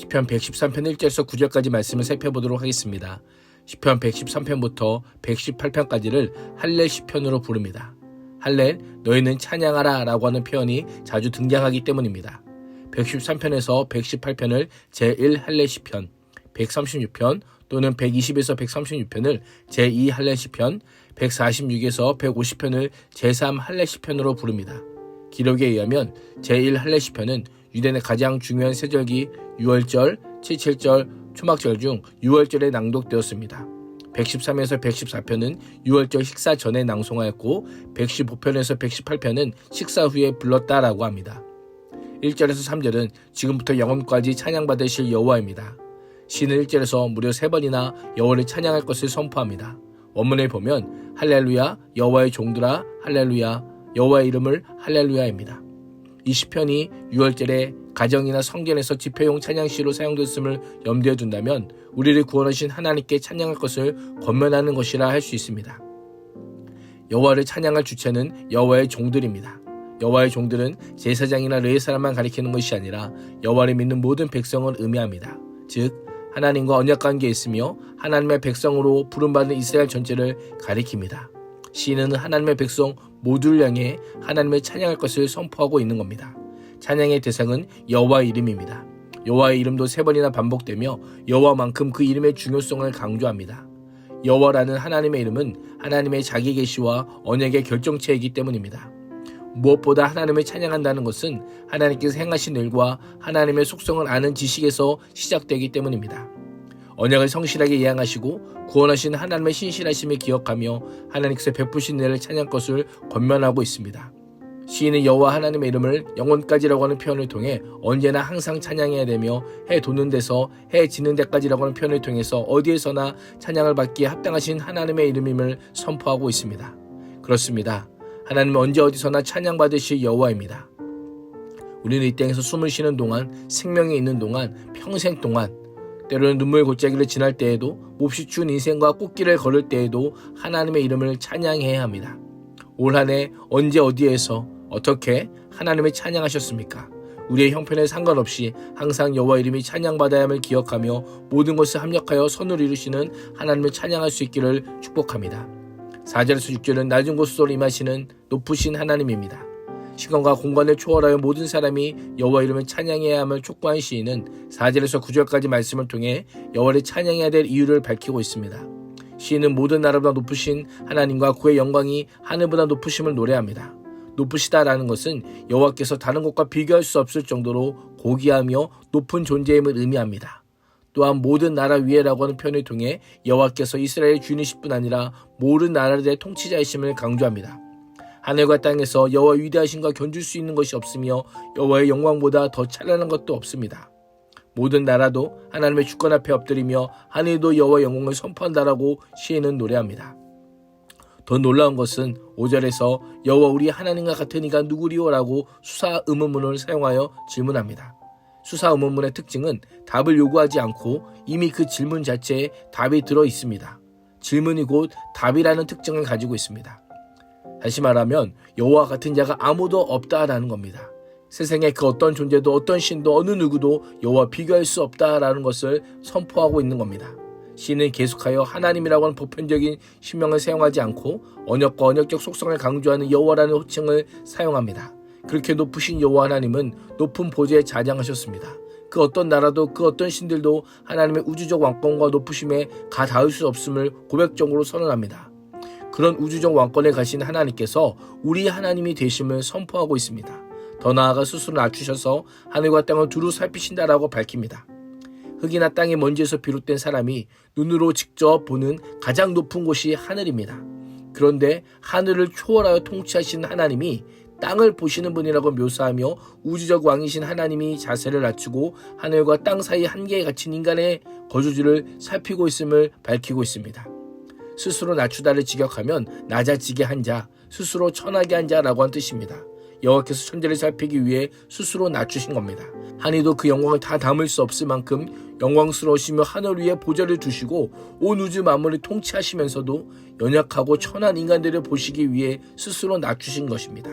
시편 113편 1절에서 9절까지 말씀을 살펴보도록 하겠습니다. 시편 113편부터 118편까지를 할렐 시편으로 부릅니다. 할렐, 너희는 찬양하라 라고 하는 표현이 자주 등장하기 때문입니다. 113편에서 118편을 제1 할렐 시편, 136편 또는 120에서 136편을 제2 할렐 시편, 146에서 150편을 제3 할렐 시편으로 부릅니다. 기록에 의하면 제1 할렐 시편은 유대인의 가장 중요한 세절기 6월절, 77절, 초막절 중 6월절에 낭독되었습니다. 113에서 114편은 6월절 식사 전에 낭송하였고 115편에서 118편은 식사 후에 불렀다라고 합니다. 1절에서 3절은 지금부터 영원까지 찬양받으실 여호와입니다. 시는 1절에서 무려 3번이나 여호와를 찬양할 것을 선포합니다. 원문에 보면 할렐루야 여호와의 종들아 할렐루야 여호와의 이름을 할렐루야입니다. 이 시편이 6월절에 가정이나 성전에서 집회용 찬양시로 사용됐음을 염두에 둔다면 우리를 구원하신 하나님께 찬양할 것을 권면하는 것이라 할 수 있습니다. 여호와를 찬양할 주체는 여호와의 종들입니다. 여호와의 종들은 제사장이나 레위 사람만 가리키는 것이 아니라 여호와를 믿는 모든 백성을 의미합니다. 즉 하나님과 언약관계에 있으며 하나님의 백성으로 부름받은 이스라엘 전체를 가리킵니다. 시인은 하나님의 백성 모두를 향해 하나님을 찬양할 것을 선포하고 있는 겁니다. 찬양의 대상은 여호와의 이름입니다. 여호와의 이름도 3번이나 반복되며 여호와만큼 그 이름의 중요성을 강조합니다. 여호와라는 하나님의 이름은 하나님의 자기 계시와 언약의 결정체이기 때문입니다. 무엇보다 하나님을 찬양한다는 것은 하나님께서 행하신 일과 하나님의 속성을 아는 지식에서 시작되기 때문입니다. 언약을 성실하게 이행하시고 구원하신 하나님의 신실하심을 기억하며 하나님께서 베푸신 은혜를 찬양할 것을 권면하고 있습니다. 시인은 여호와 하나님의 이름을 영원까지라고 하는 표현을 통해 언제나 항상 찬양해야 되며 해 돋는 데서 해 지는 데까지라고 하는 표현을 통해서 어디에서나 찬양을 받기에 합당하신 하나님의 이름임을 선포하고 있습니다. 그렇습니다. 하나님은 언제 어디서나 찬양받으실 여호와입니다. 우리는 이 땅에서 숨을 쉬는 동안, 생명이 있는 동안, 평생 동안 때로는 눈물 골짜기를 지날 때에도 몹시 추운 인생과 꽃길을 걸을 때에도 하나님의 이름을 찬양해야 합니다. 올 한 해 언제 어디에서 어떻게 하나님을 찬양하셨습니까? 우리의 형편에 상관없이 항상 여호와 이름이 찬양받아야 함을 기억하며 모든 것을 합력하여 선을 이루시는 하나님을 찬양할 수 있기를 축복합니다. 4절에서 6절은 낮은 곳으로 임하시는 높으신 하나님입니다. 시간과 공간을 초월하여 모든 사람이 여호와 이름을 찬양해야 함을 촉구한 시인은 4절에서 9절까지 말씀을 통해 여호와를 찬양해야 될 이유를 밝히고 있습니다. 시인은 모든 나라보다 높으신 하나님과 그의 영광이 하늘보다 높으심을 노래합니다. 높으시다라는 것은 여호와께서 다른 것과 비교할 수 없을 정도로 고귀하며 높은 존재임을 의미합니다. 또한 모든 나라 위에라고 하는 표현을 통해 여호와께서 이스라엘의 주인이실 뿐 아니라 모든 나라들의 통치자이심을 강조합니다. 하늘과 땅에서 여호와 위대하심과 견줄 수 있는 것이 없으며 여호와의 영광보다 더 찬란한 것도 없습니다. 모든 나라도 하나님의 주권 앞에 엎드리며 하늘도 여호와의 영광을 선포한다라고 시인은 노래합니다. 더 놀라운 것은 5절에서 여호와 우리 하나님과 같은 이가 누구리오라고 수사 의문문을 사용하여 질문합니다. 수사 의문문의 특징은 답을 요구하지 않고 이미 그 질문 자체에 답이 들어 있습니다. 질문이 곧 답이라는 특징을 가지고 있습니다. 다시 말하면 여호와 같은 자가 아무도 없다라는 겁니다. 세상에 그 어떤 존재도 어떤 신도 어느 누구도 여호와 비교할 수 없다라는 것을 선포하고 있는 겁니다. 시인은 계속하여 하나님이라고 하는 보편적인 신명을 사용하지 않고 언약과 언약적 속성을 강조하는 여호와라는 호칭을 사용합니다. 그렇게 높으신 여호와 하나님은 높은 보좌에 자장하셨습니다. 그 어떤 나라도 그 어떤 신들도 하나님의 우주적 왕권과 높으심에 가닿을 수 없음을 고백적으로 선언합니다. 그런 우주적 왕권에 가신 하나님께서 우리 하나님이 되심을 선포하고 있습니다. 더 나아가 스스로 낮추셔서 하늘과 땅을 두루 살피신다라고 밝힙니다. 흙이나 땅의 먼지에서 비롯된 사람이 눈으로 직접 보는 가장 높은 곳이 하늘입니다. 그런데 하늘을 초월하여 통치하시는 하나님이 땅을 보시는 분이라고 묘사하며 우주적 왕이신 하나님이 자세를 낮추고 하늘과 땅 사이 한계에 갇힌 인간의 거주지를 살피고 있음을 밝히고 있습니다. 스스로 낮추다를 직역하면 낮아지게 한 자, 스스로 천하게 한 자라고 한 뜻입니다. 여호와께서 천지를 살피기 위해 스스로 낮추신 겁니다. 하늘도 그 영광을 다 담을 수 없을 만큼 영광스러우시며 하늘 위에 보좌를 두시고 온 우주 만물을 통치하시면서도 연약하고 천한 인간들을 보시기 위해 스스로 낮추신 것입니다.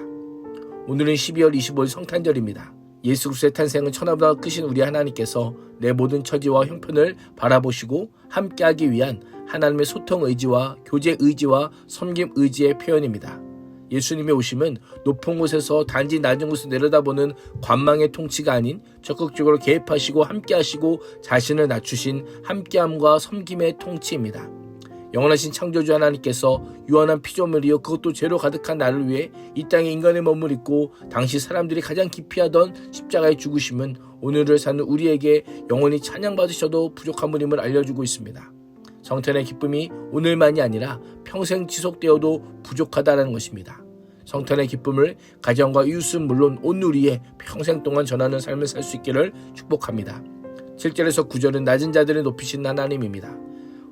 오늘은 12월 25일 성탄절입니다. 예수 그리스도의 탄생은 천하보다 크신 우리 하나님께서 내 모든 처지와 형편을 바라보시고 함께하기 위한 하나님의 소통 의지와 교제 의지와 섬김 의지의 표현입니다. 예수님의 오심은 높은 곳에서 단지 낮은 곳을 내려다보는 관망의 통치가 아닌 적극적으로 개입하시고 함께하시고 자신을 낮추신 함께함과 섬김의 통치입니다. 영원하신 창조주 하나님께서 유한한 피조물이요 그것도 죄로 가득한 나를 위해 이 땅에 인간의 몸을 입고 당시 사람들이 가장 기피하던 십자가의 죽으심은 오늘을 사는 우리에게 영원히 찬양받으셔도 부족한 분임을 알려주고 있습니다. 성탄의 기쁨이 오늘만이 아니라 평생 지속되어도 부족하다는 것입니다. 성탄의 기쁨을 가정과 이웃은 물론 온 우리의 평생 동안 전하는 삶을 살 수 있기를 축복합니다. 7절에서 9절은 낮은 자들을 높이신 하나님입니다.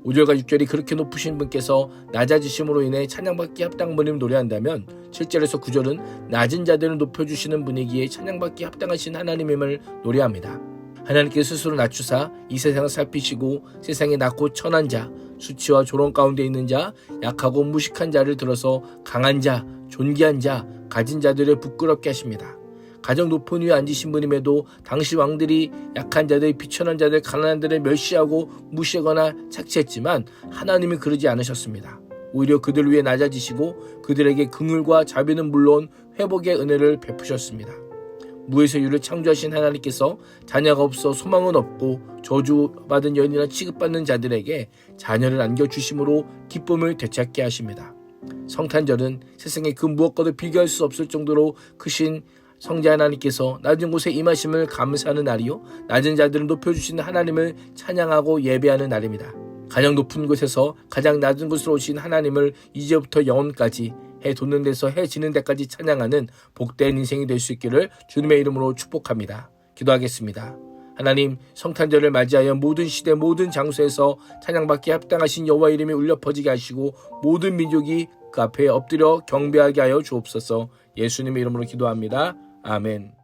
5절과 6절이 그렇게 높으신 분께서 낮아지심으로 인해 찬양받기 합당한 분을 노래한다면 7절에서 9절은 낮은 자들을 높여주시는 분이기에 찬양받기 합당하신 하나님임을 노래합니다. 하나님께서 스스로 낮추사 이 세상을 살피시고 세상에 낮고 천한 자, 수치와 조롱 가운데 있는 자, 약하고 무식한 자를 들어서 강한 자, 존귀한 자, 가진 자들을 부끄럽게 하십니다. 가장 높은 위에 앉으신 분임에도 당시 왕들이 약한 자들, 비천한 자들, 가난한 자들을 멸시하고 무시하거나 착취했지만 하나님이 그러지 않으셨습니다. 오히려 그들 위해 낮아지시고 그들에게 긍휼과 자비는 물론 회복의 은혜를 베푸셨습니다. 무에서 유를 창조하신 하나님께서 자녀가 없어 소망은 없고 저주받은 여인이나 취급받는 자들에게 자녀를 안겨주심으로 기쁨을 되찾게 하십니다. 성탄절은 세상의 그 무엇과도 비교할 수 없을 정도로 크신 성자 하나님께서 낮은 곳에 임하심을 감사하는 날이요 낮은 자들을 높여주시는 하나님을 찬양하고 예배하는 날입니다. 가장 높은 곳에서 가장 낮은 곳으로 오신 하나님을 이제부터 영원까지 해 돋는 데서 해 지는 데까지 찬양하는 복된 인생이 될 수 있기를 주님의 이름으로 축복합니다. 기도하겠습니다. 하나님, 성탄절을 맞이하여 모든 시대 모든 장소에서 찬양받기에 합당하신 여호와 이름이 울려 퍼지게 하시고 모든 민족이 그 앞에 엎드려 경배하게 하여 주옵소서. 예수님의 이름으로 기도합니다. 아멘.